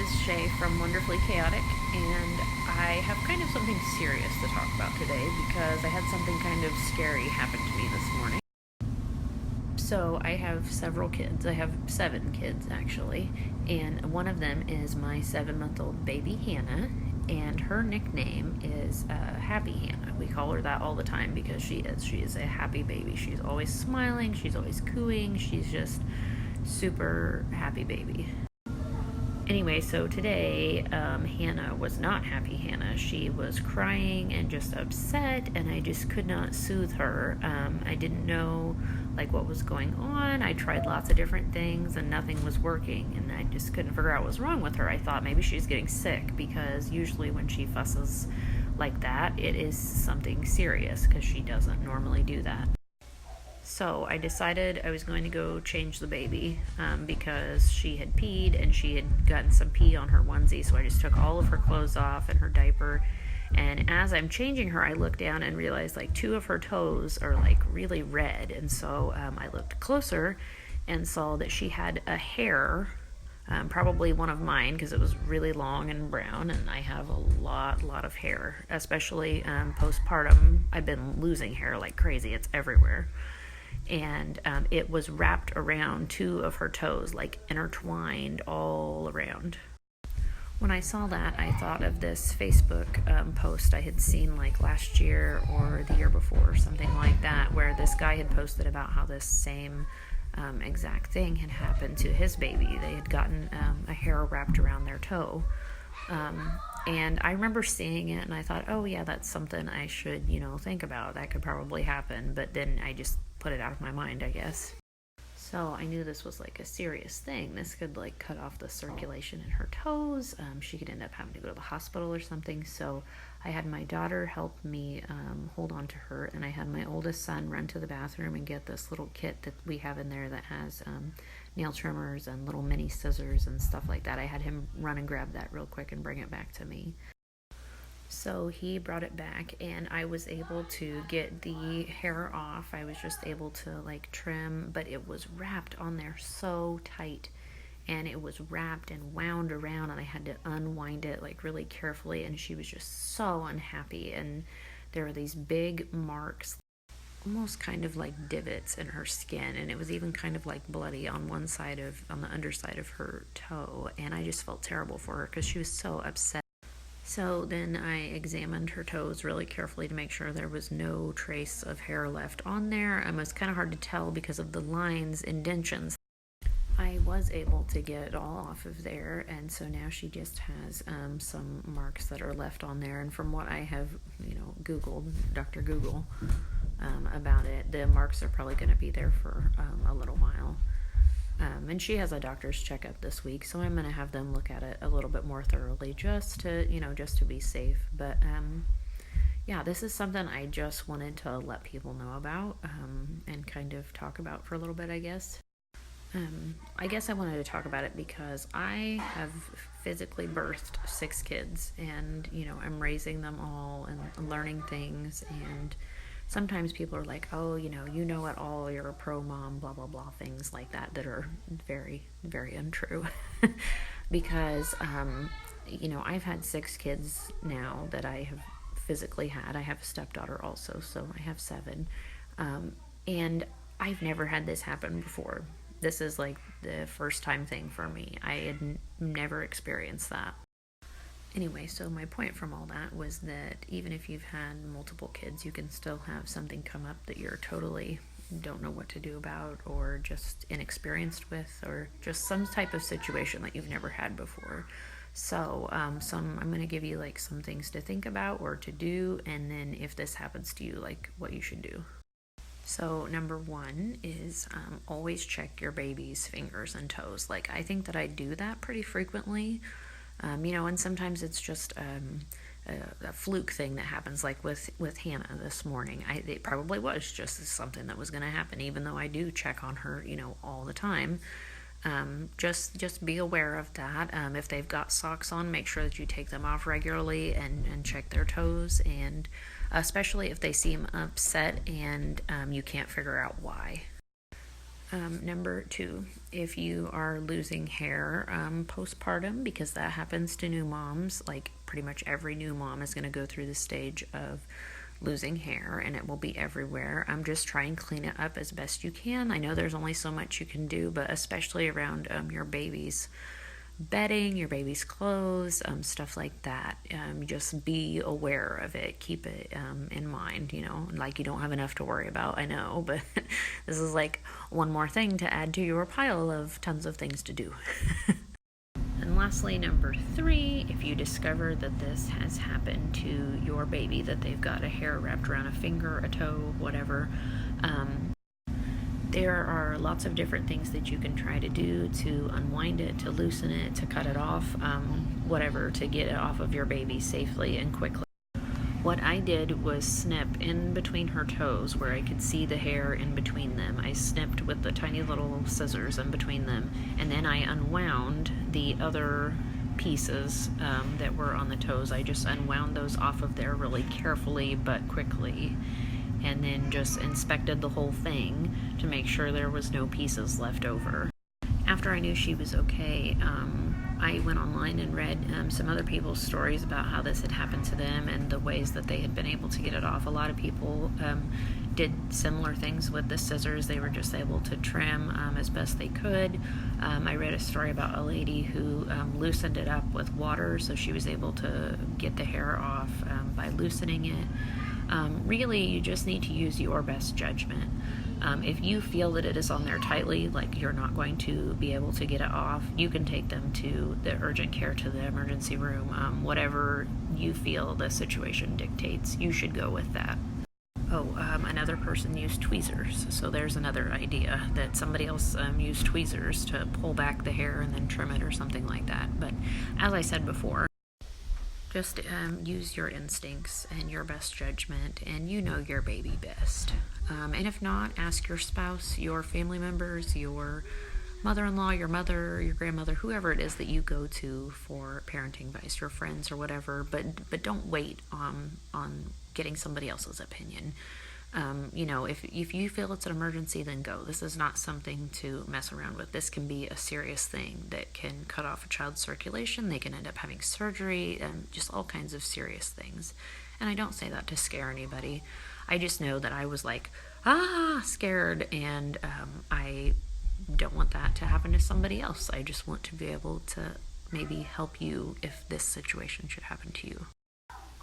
is Shay from Wonderfully Chaotic, and I have kind of something serious to talk about today because I had something kind of scary happen to me this morning. So I have several kids. I have 7 kids actually, and one of them is my 7-month-old baby Hannah, and her nickname is Happy Hannah. We call her that all the time because she is. She is a happy baby. She's always smiling. She's always cooing. She's just super happy baby. Anyway, so today, Hannah was not happy Hannah. She was crying and just upset, and I just could not soothe her. I didn't know, like, what was going on. I tried lots of different things, and nothing was working, and I just couldn't figure out what was wrong with her. I thought maybe she was getting sick, because usually when she fusses like that, it is something serious, because she doesn't normally do that. So I decided I was going to go change the baby because she had peed and she had gotten some pee on her onesie. So I just took all of her clothes off and her diaper. And as I'm changing her, I looked down and realized like 2 of her toes are like really red. And so I looked closer and saw that she had a hair, probably one of mine because it was really long and brown. And I have a lot of hair, especially postpartum. I've been losing hair like crazy. It's everywhere. And it was wrapped around 2 of her toes, like intertwined all around. When I saw that, I thought of this Facebook post I had seen like last year or the year before, or something like that, where this guy had posted about how this same exact thing had happened to his baby. They had gotten a hair wrapped around their toe. And I remember seeing it and I thought, oh yeah, that's something I should, think about. That could probably happen. But then I just put it out of my mind, I guess. So I knew this was like a serious thing. This could like cut off the circulation in her toes. She could end up having to go to the hospital or something. So I had my daughter help me hold on to her, and I had my oldest son run to the bathroom and get this little kit that we have in there that has nail trimmers and little mini scissors and stuff like that. I had him run and grab that real quick and bring it back to me. So he brought it back and I was able to get the hair off. I was just able to like trim, but it was wrapped on there so tight, and it was wrapped and wound around, and I had to unwind it like really carefully, and she was just so unhappy. And there were these big marks, almost kind of like divots in her skin, and it was even kind of like bloody on the underside of her toe, and I just felt terrible for her because she was so upset. So then I examined her toes really carefully to make sure there was no trace of hair left on there. It was kind of hard to tell because of the lines, indentions. I was able to get it all off of there, and so now she just has some marks that are left on there. And from what I have, Googled, Dr. Google, about it, the marks are probably going to be there for a little while. And she has a doctor's checkup this week, so I'm going to have them look at it a little bit more thoroughly just to be safe. But yeah, this is something I just wanted to let people know about and kind of talk about for a little bit, I guess. I guess I wanted to talk about it because I have physically birthed 6 kids, and I'm raising them all and learning things, and sometimes people are like, oh, you know it all, you're a pro mom, blah, blah, blah, things like that are very, very untrue. Because, I've had 6 kids now that I have physically had. I have a stepdaughter also, so I have 7. And I've never had this happen before. This is like the first time thing for me. I had never experienced that. Anyway, so my point from all that was that even if you've had multiple kids, you can still have something come up that you're totally don't know what to do about, or just inexperienced with, or just some type of situation that you've never had before. So I'm going to give you like some things to think about or to do, and then if this happens to you, like what you should do. So number 1 is always check your baby's fingers and toes. Like I think that I do that pretty frequently. And sometimes it's just a fluke thing that happens, like with Hannah this morning. It probably was just something that was going to happen, even though I do check on her, all the time. Just be aware of that. If they've got socks on, make sure that you take them off regularly and check their toes, and especially if they seem upset and you can't figure out why. Number 2, if you are losing hair postpartum, because that happens to new moms, like pretty much every new mom is going to go through the stage of losing hair, and it will be everywhere. Just try and clean it up as best you can. I know there's only so much you can do, but especially around your baby's bedding, your baby's clothes, stuff like that. Just be aware of it. Keep it in mind, like you don't have enough to worry about, I know, but this is like one more thing to add to your pile of tons of things to do. And lastly, number 3, if you discover that this has happened to your baby, that they've got a hair wrapped around a finger, a toe, whatever, there are lots of different things that you can try to do to unwind it, to loosen it, to cut it off, whatever, to get it off of your baby safely and quickly. What I did was snip in between her toes where I could see the hair in between them. I snipped with the tiny little scissors in between them, and then I unwound the other pieces that were on the toes. I just unwound those off of there really carefully but quickly, and then just inspected the whole thing to make sure there was no pieces left over. After I knew she was okay, I went online and read some other people's stories about how this had happened to them and the ways that they had been able to get it off. A lot of people did similar things with the scissors. They were just able to trim as best they could. I read a story about a lady who loosened it up with water, so she was able to get the hair off by loosening it. Really, you just need to use your best judgment. If you feel that it is on there tightly, like you're not going to be able to get it off, you can take them to the urgent care, to the emergency room. Whatever you feel the situation dictates, you should go with that. Another person used tweezers, so there's another idea that somebody else used tweezers to pull back the hair and then trim it or something like that. But as I said before, just use your instincts and your best judgment, and you know your baby best. And if not, ask your spouse, your family members, your mother-in-law, your mother, your grandmother, whoever it is that you go to for parenting advice, your friends or whatever. But don't wait on getting somebody else's opinion. If you feel it's an emergency, then go. This is not something to mess around with. This can be a serious thing that can cut off a child's circulation. They can end up having surgery and just all kinds of serious things. And I don't say that to scare anybody. I just know that I was like, scared, and I don't want that to happen to somebody else. I just want to be able to maybe help you if this situation should happen to you.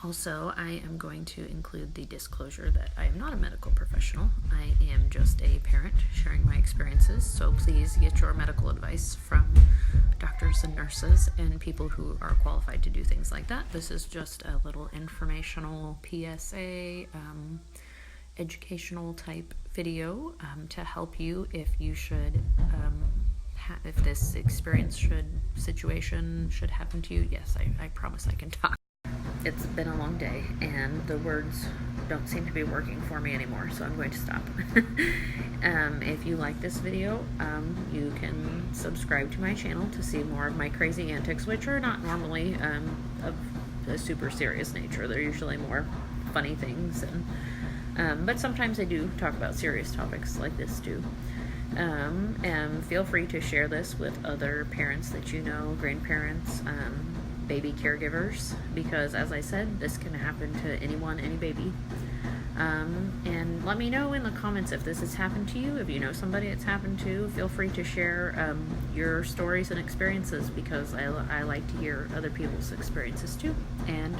Also, I am going to include the disclosure that I am not a medical professional. I am just a parent sharing my experiences, so please get your medical advice from doctors and nurses and people who are qualified to do things like that. This is just a little informational PSA, educational type video to help you if you should, if this situation should happen to you. Yes, I promise I can talk. It's been a long day, and the words don't seem to be working for me anymore, so I'm going to stop. If you like this video, you can subscribe to my channel to see more of my crazy antics, which are not normally of a super serious nature. They're usually more funny things, but sometimes I do talk about serious topics like this too. And feel free to share this with other parents that you know, grandparents, baby caregivers, because as I said, this can happen to anyone, any baby. And let me know in the comments if this has happened to you. If you know somebody it's happened to, feel free to share your stories and experiences, because I like to hear other people's experiences too. And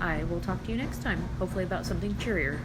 I will talk to you next time, hopefully about something cheerier.